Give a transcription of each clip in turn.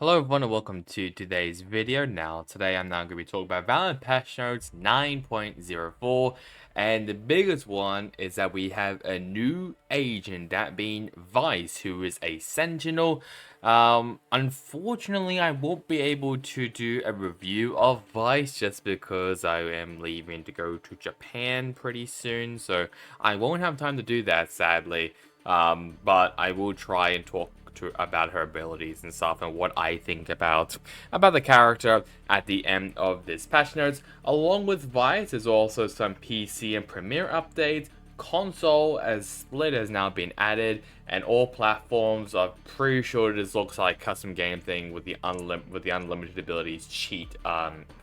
Hello everyone and welcome to today's video. Today I'm now going to be talking about Valorant patch notes 9.04, and the biggest one is that we have a new agent, that being Vyse, who is a Sentinel. Unfortunately I won't be able to do a review of Vyse just because I am leaving to go to Japan pretty soon, so I won't have time to do that, sadly. But I will try and talk about her abilities and stuff and what I think about the character at the end of this patch notes. Along with Vyse, there's also some PC and Premiere updates. Console as split has now been added, and all platforms. I'm pretty sure this looks like custom game thing with the unlimited abilities cheat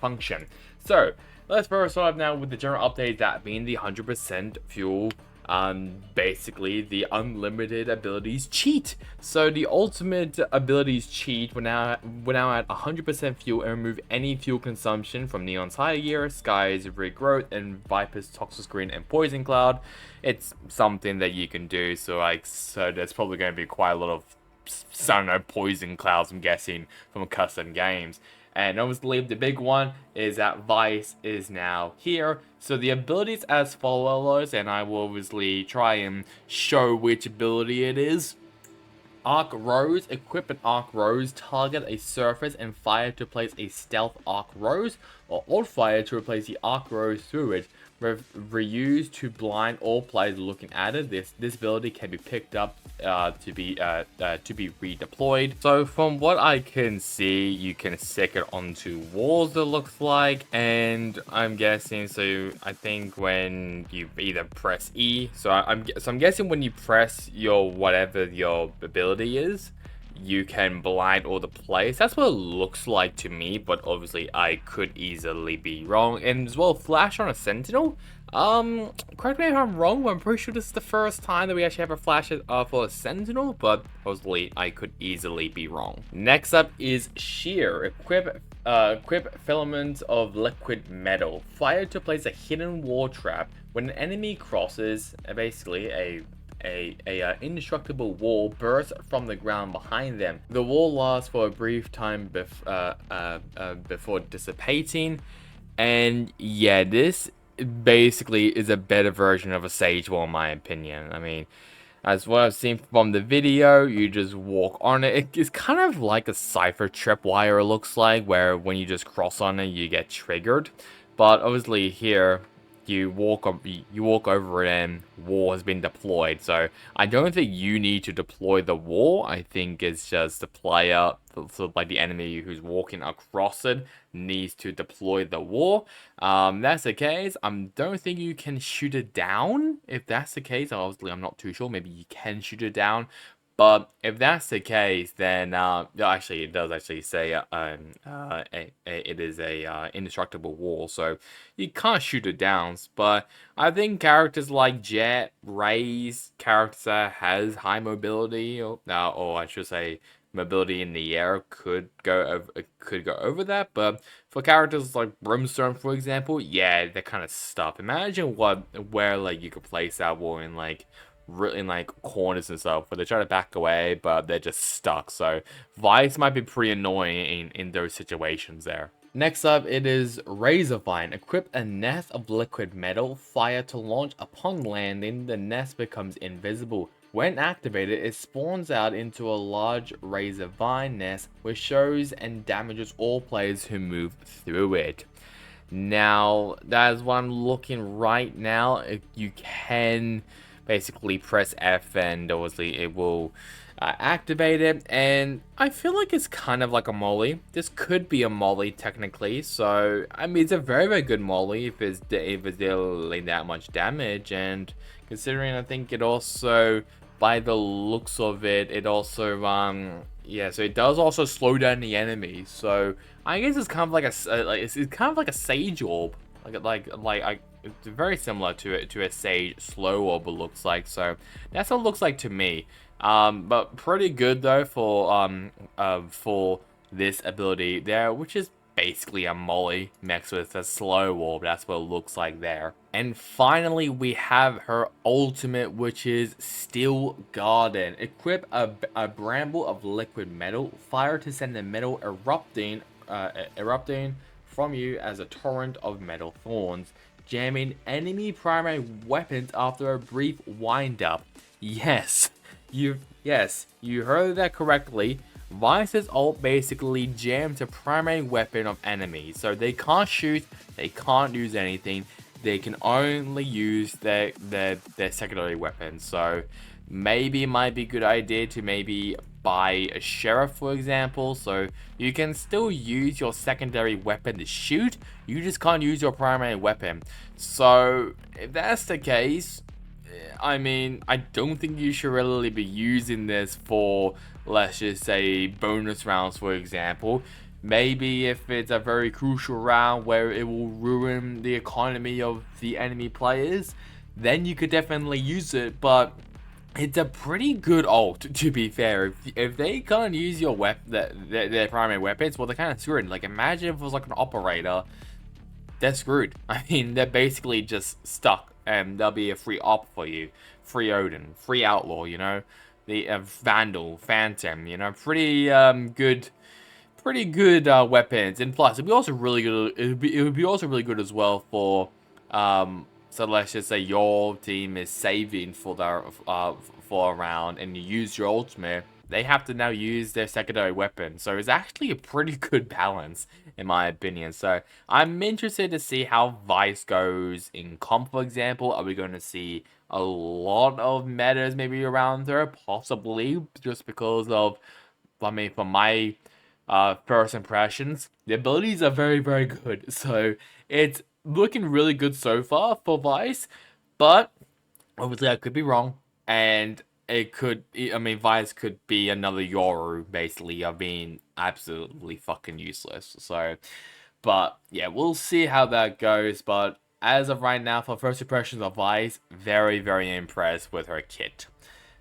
function. So let's first start off now with the general update, that being the 100% fuel. Basically the unlimited abilities cheat. So the ultimate abilities cheat, we're now at 100% fuel and remove any fuel consumption from Neon's High Gear, Sky's Regrowth, and Viper's Toxic Screen and Poison Cloud. It's something that you can do, so there's probably going to be quite a lot of, I don't know, poison clouds, I'm guessing, from custom games. And obviously the big one is that Vyse is now here. So the abilities as follows, and I will obviously try and show which ability it is. Arc Rose. Equip an Arc Rose, target a surface and fire to place a Stealth Arc Rose, or alt fire to replace the Arc Rose through it. Reuse to blind all players looking at it. This ability can be picked up to be redeployed. So from what I can see, you can stick it onto walls, it looks like, and I'm guessing, so I think when you either press E, so I'm guessing when you press your whatever your ability is, you can blind all the players. That's what it looks like to me, but obviously I could easily be wrong. And as well, flash on a Sentinel. Correct me if I'm wrong, but I'm pretty sure this is the first time that we actually have a flash for a Sentinel, but obviously I could easily be wrong. Next up is Shear. Equip Filament of Liquid Metal. Fire to place a hidden wall trap. When an enemy crosses, basically a indestructible wall bursts from the ground behind them. The wall lasts for a brief time before dissipating, and yeah, this basically is a better version of a sage wall in my opinion. I mean, as what I've seen from the video, you just walk on it. It's kind of like a cipher tripwire, it looks like, where when you just cross on it, you get triggered. But obviously here, you walk over it and wall has been deployed. So I don't think you need to deploy the wall. I think it's just the player, so like the enemy who's walking across it, needs to deploy the wall. That's the case. I don't think you can shoot it down. If that's the case, obviously I'm not too sure. Maybe you can shoot it down. But if that's the case, then actually it does actually say it is a indestructible wall, so you can't shoot it down. But I think characters like Jet, Raze, characters that has high mobility, or I should say mobility in the air, could go over that. But for characters like Brimstone, for example, yeah, they're kind of stuck. Imagine where like you could place that wall in like corners and stuff where they try to back away but they're just stuck. So Vyse might be pretty annoying in those situations there. Next up, it is Razorvine. Equip a nest of liquid metal. Fire to launch. Upon landing, the nest becomes invisible. When activated, it spawns out into a large Razorvine nest which shows and damages all players who move through it. Now, that is what I'm looking right now. You can basically press F and obviously it will activate it, and I feel like it's kind of like a molly. This could be a molly technically, so I mean it's a very good molly if it's dealing that much damage. And considering, I think it also, by the looks of it, it also yeah, so it does also slow down the enemy. So I guess it's kind of like it's kind of like a sage orb, it's very similar to a sage slow orb, it looks like. So that's what it looks like to me. But pretty good though for this ability there, which is basically a molly mixed with a slow wall. That's what it looks like there. And finally, we have her ultimate, which is Steel Garden. Equip a bramble of liquid metal. Fire to send the metal erupting from you as a torrent of metal thorns, jamming enemy primary weapons after a brief wind-up. Yes, you heard that correctly. Vyse's ult basically jams a primary weapon of enemies, so they can't shoot, they can't use anything, they can only use their secondary weapons. So maybe it might be a good idea to maybe buy a sheriff, for example, so you can still use your secondary weapon to shoot, you just can't use your primary weapon. So if that's the case, I mean, I don't think you should really be using this for, let's just say, bonus rounds, for example. Maybe if it's a very crucial round where it will ruin the economy of the enemy players, then you could definitely use it, but it's a pretty good ult, to be fair. If they can't use your their primary weapons, well, they're kind of screwed. Like, imagine if it was like an operator, they're screwed. I mean, they're basically just stuck, and there'll be a free op for you. Free Odin, free Outlaw, you know? The Vandal, Phantom, you know? Pretty good weapons. And plus, it'd be also really good. It would be also really good as well for so let's just say your team is saving for a round, and you use your ultimate. They have to now use their secondary weapon, so it's actually a pretty good balance, in my opinion. So I'm interested to see how Vyse goes in comp, for example. Are we going to see a lot of metas maybe around her? Possibly, just because of, I mean, from my first impressions, the abilities are very, very good. So it's looking really good so far for Vyse, but obviously I could be wrong, and it could, I mean, Vyse could be another Yoru, basically, of being absolutely fucking useless. So, but yeah, we'll see how that goes. But as of right now, for first impressions of Vyse, very, very impressed with her kit.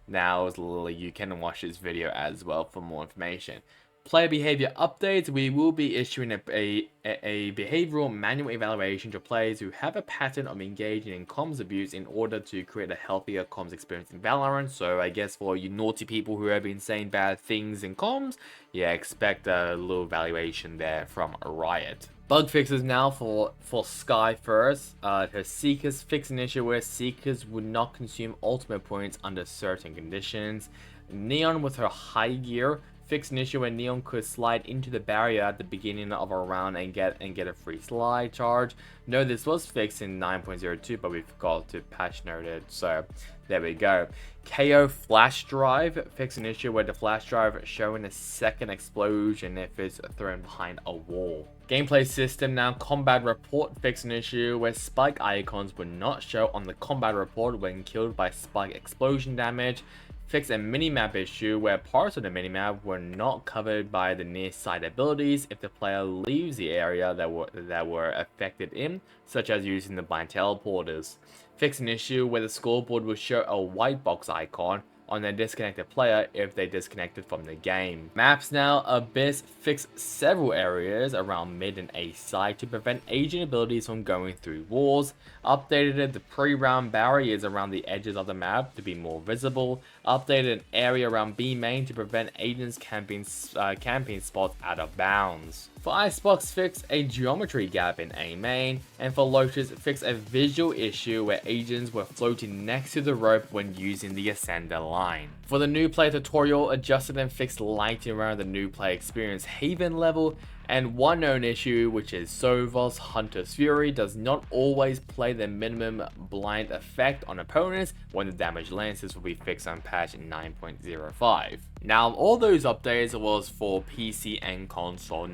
Now, Lily, you can watch this video as well for more information. Player behavior updates. We will be issuing a behavioral manual evaluation to players who have a pattern of engaging in comms abuse in order to create a healthier comms experience in Valorant. So I guess for you naughty people who have been saying bad things in comms, yeah, expect a little evaluation there from Riot. Bug fixes now for Sky first. Her Seekers fix an issue where Seekers would not consume ultimate points under certain conditions. Neon with her high gear fix an issue where Neon could slide into the barrier at the beginning of a round and get a free slide charge. No, this was fixed in 9.02, but we forgot to patch note it, so there we go. KO flash drive fix an issue where the flash drive showing a second explosion if it's thrown behind a wall. Gameplay system now, combat report fix an issue where spike icons would not show on the combat report when killed by spike explosion damage. Fix a minimap issue where parts of the minimap were not covered by the near side abilities if the player leaves the area that were affected in, such as using the blind teleporters. Fix an issue where the scoreboard will show a white box icon on a disconnected player if they disconnected from the game. Maps now, Abyss fixed several areas around mid and A side to prevent agent abilities from going through walls. Updated the pre-round barriers around the edges of the map to be more visible. Updated an area around B main to prevent agents camping spots out of bounds. For Icebox, fix a geometry gap in A main, and for Lotus, fix a visual issue where agents were floating next to the rope when using the Ascender line. For the new player tutorial, adjusted and fixed lighting around the new player experience Haven level, and one known issue, which is Sovos Hunter's Fury does not always play the minimum blind effect on opponents when the damage lands. This will be fixed on patch 9.05. Now, all those updates was for PC and console.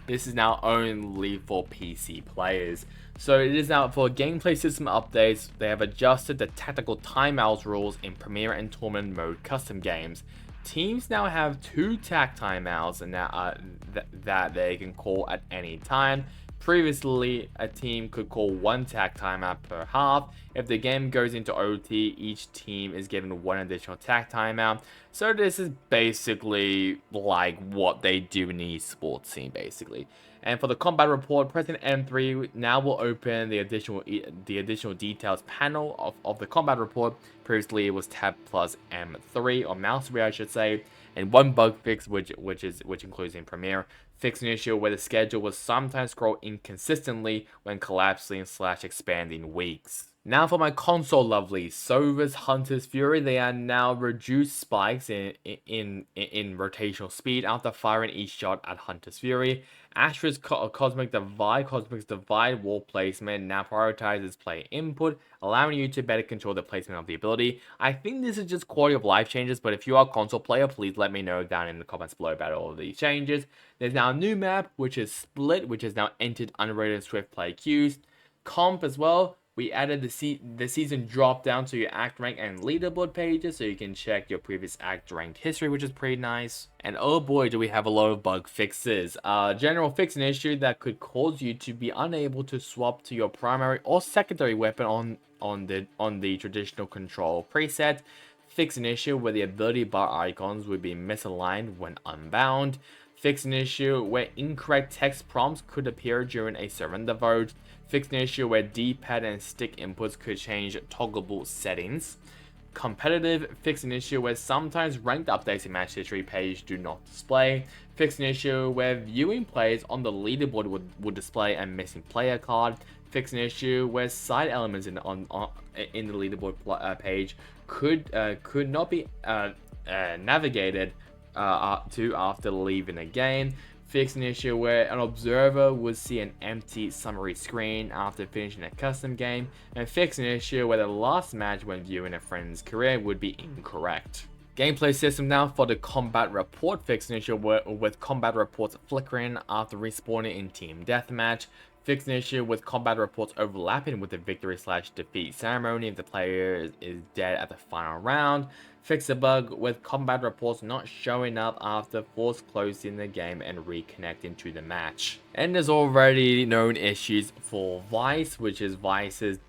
This is now only for PC players. So it is now for gameplay system updates. They have adjusted the tactical timeouts rules in Premier and Tournament mode custom games. Teams now have 2 tac timeouts and that they can call at any time. Previously, a team could call one tag timeout per half. If the game goes into OT, each team is given one additional tag timeout. So this is basically like what they do in the esports scene, basically. And for the combat report, pressing M3 now will open the additional details panel of the combat report. Previously, it was tab plus M3, or mouse wheel, I should say. And one bug fix, which includes in Premiere, fixed an issue where the schedule will sometimes scroll inconsistently when collapsing / expanding weeks. Now for my console lovelies, Sova's Hunter's Fury, they are now reduced spikes in rotational speed after firing each shot at Hunter's Fury. Astra's Cosmic's Divide wall placement now prioritizes player input, allowing you to better control the placement of the ability. I think this is just quality of life changes, but if you are a console player, please let me know down in the comments below about all of these changes. There's now a new map, which is Split, which has now entered underrated Swift play queues. Comp as well. We added the season drop down to your act rank and leaderboard pages, so you can check your previous act ranked history, which is pretty nice. And oh boy, do we have a lot of bug fixes. General fix an issue that could cause you to be unable to swap to your primary or secondary weapon on the traditional control preset. Fix an issue where the ability bar icons would be misaligned when unbound. Fix an issue where incorrect text prompts could appear during a surrender vote. Fix an issue where D-pad and stick inputs could change toggleable settings. Competitive, fix an issue where sometimes ranked updates in match history page do not display. Fix an issue where viewing players on the leaderboard would display a missing player card. Fix an issue where side elements in the leaderboard page could not be navigated to after leaving a game. Fix an issue where an observer would see an empty summary screen after finishing a custom game, and fix an issue where the last match when viewing a friend's career would be incorrect. Gameplay system now for the combat report. Fix an issue with combat reports flickering after respawning in team deathmatch. Fix an issue with combat reports overlapping with the victory / defeat ceremony if the player is dead at the final round. Fix a bug with combat reports not showing up after force closing the game and reconnecting to the match. And there's already known issues for Vyse, which is Vyse's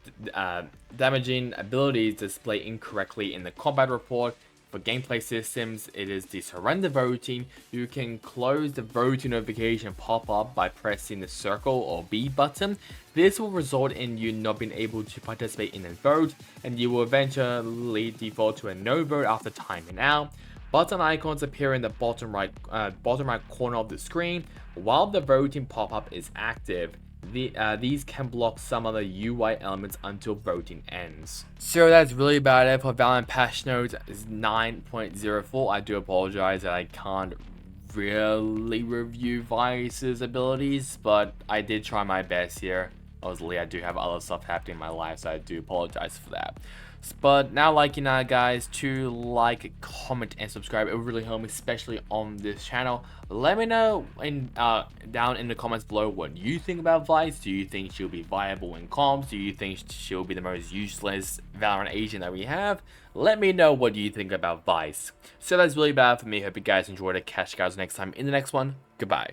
damaging abilities display incorrectly in the combat report. For gameplay systems, it is the surrender voting. You can close the voting notification pop-up by pressing the circle or B button. This will result in you not being able to participate in a vote, and you will eventually default to a no vote after timing out. Button icons appear in the bottom right corner of the screen while the voting pop-up is active. These can block some of the UI elements until voting ends. So that's really about it for Valorant patch notes 9.04. I do apologize that I can't really review Vyse's abilities, but I did try my best here. Obviously, I do have other stuff happening in my life, so I do apologize for that. But now, like, guys, to like, comment, and subscribe. It would really help me, especially on this channel. Let me know down in the comments below what you think about Vyse. Do you think she'll be viable in comps? Do you think she'll be the most useless Valorant agent that we have? Let me know what you think about Vyse. So that's really bad for me. Hope you guys enjoyed it. Catch you guys next time in the next one. Goodbye.